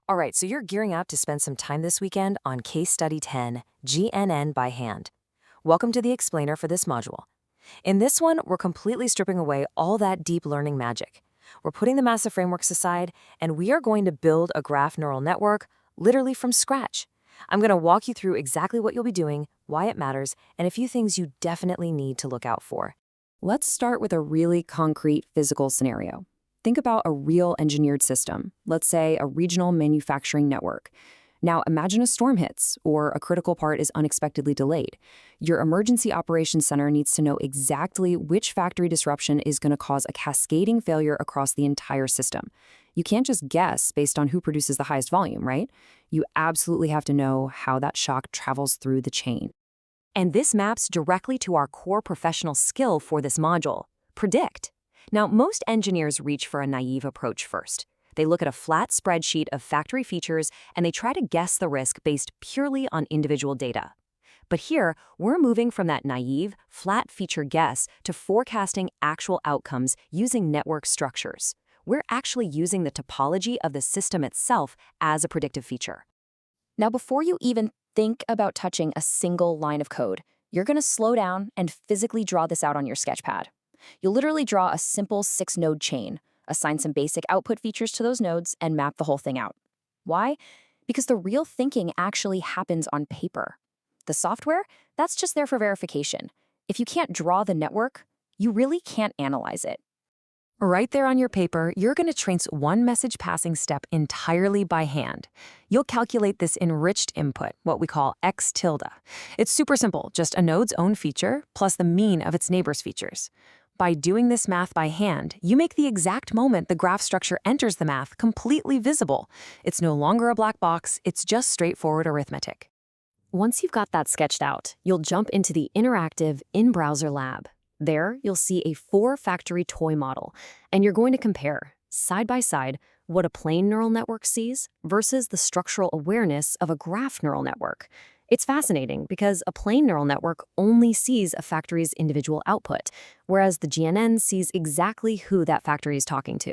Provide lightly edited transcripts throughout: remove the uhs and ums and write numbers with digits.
All right, so you're gearing up to spend some time this weekend on Case Study 10, GNN by hand. Welcome to the explainer for this module. In this one, we're completely stripping away all that deep learning magic. We're putting the massive frameworks aside, and we are going to build a graph neural network literally from scratch. I'm going to walk you through exactly what you'll be doing, why it matters, and a few things you definitely need to look out for. Let's start with a really concrete physical scenario. Think about a real engineered system, let's say a regional manufacturing network. Now imagine a storm hits or a critical part is unexpectedly delayed. Your emergency operations center needs to know exactly which factory disruption is going to cause a cascading failure across the entire system. You can't just guess based on who produces the highest volume, right? You absolutely have to know how that shock travels through the chain. And this maps directly to our core professional skill for this module: predict. Now, most engineers reach for a naive approach first. They look at a flat spreadsheet of factory features and they try to guess the risk based purely on individual data. But here, we're moving from that naive, flat feature guess to forecasting actual outcomes using network structures. We're actually using the topology of the system itself as a predictive feature. Now, before you even think about touching a single line of code, you're going to slow down and physically draw this out on your sketchpad. You'll literally draw a simple 6-node chain, assign some basic output features to those nodes, and map the whole thing out. Why? Because the real thinking actually happens on paper. The software, that's just there for verification. If you can't draw the network, you really can't analyze it. Right there on your paper, you're going to trace one message passing step entirely by hand. You'll calculate this enriched input, what we call x tilde. It's super simple, just a node's own feature plus the mean of its neighbor's features. By doing this math by hand, you make the exact moment the graph structure enters the math completely visible. It's no longer a black box, it's just straightforward arithmetic. Once you've got that sketched out, you'll jump into the interactive in-browser lab. There, you'll see a 4-factory toy model, and you're going to compare, side by side, what a plain neural network sees versus the structural awareness of a graph neural network. It's fascinating because a plain neural network only sees a factory's individual output, whereas the GNN sees exactly who that factory is talking to.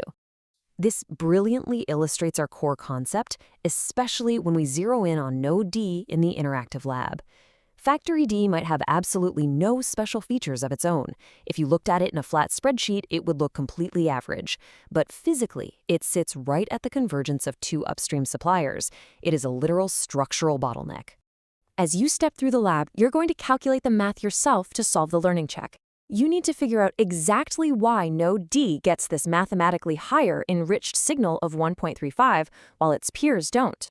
This brilliantly illustrates our core concept, especially when we zero in on node D in the interactive lab. Factory D might have absolutely no special features of its own. If you looked at it in a flat spreadsheet, it would look completely average. But physically, it sits right at the convergence of 2 upstream suppliers. It is a literal structural bottleneck. As you step through the lab, you're going to calculate the math yourself to solve the learning check. You need to figure out exactly why node D gets this mathematically higher enriched signal of 1.35 while its peers don't.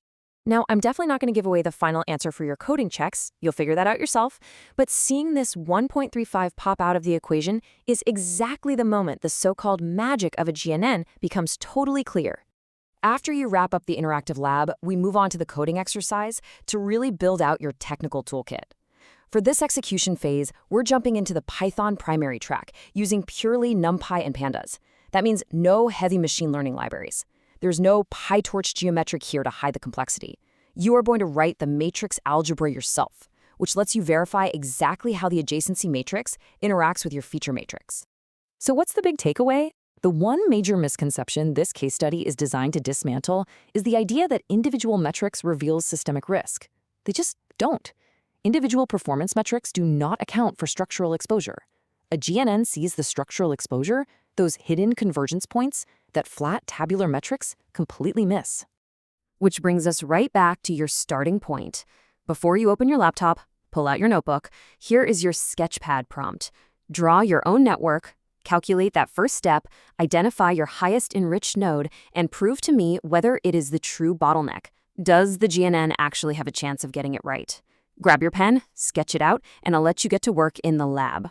Now, I'm definitely not going to give away the final answer for your coding checks. You'll figure that out yourself. But seeing this 1.35 pop out of the equation is exactly the moment the so-called magic of a GNN becomes totally clear. After you wrap up the interactive lab, we move on to the coding exercise to really build out your technical toolkit. For this execution phase, we're jumping into the Python primary track using purely NumPy and Pandas. That means no heavy machine learning libraries. There's no PyTorch geometric here to hide the complexity. You are going to write the matrix algebra yourself, which lets you verify exactly how the adjacency matrix interacts with your feature matrix. So what's the big takeaway? The one major misconception this case study is designed to dismantle is the idea that individual metrics reveals systemic risk. They just don't. Individual performance metrics do not account for structural exposure. A GNN sees the structural exposure, those hidden convergence points, that flat tabular metrics completely miss. Which brings us right back to your starting point. Before you open your laptop, pull out your notebook. Here is your sketchpad prompt. Draw your own network, calculate that first step, identify your highest enriched node, and prove to me whether it is the true bottleneck. Does the GNN actually have a chance of getting it right? Grab your pen, sketch it out, and I'll let you get to work in the lab.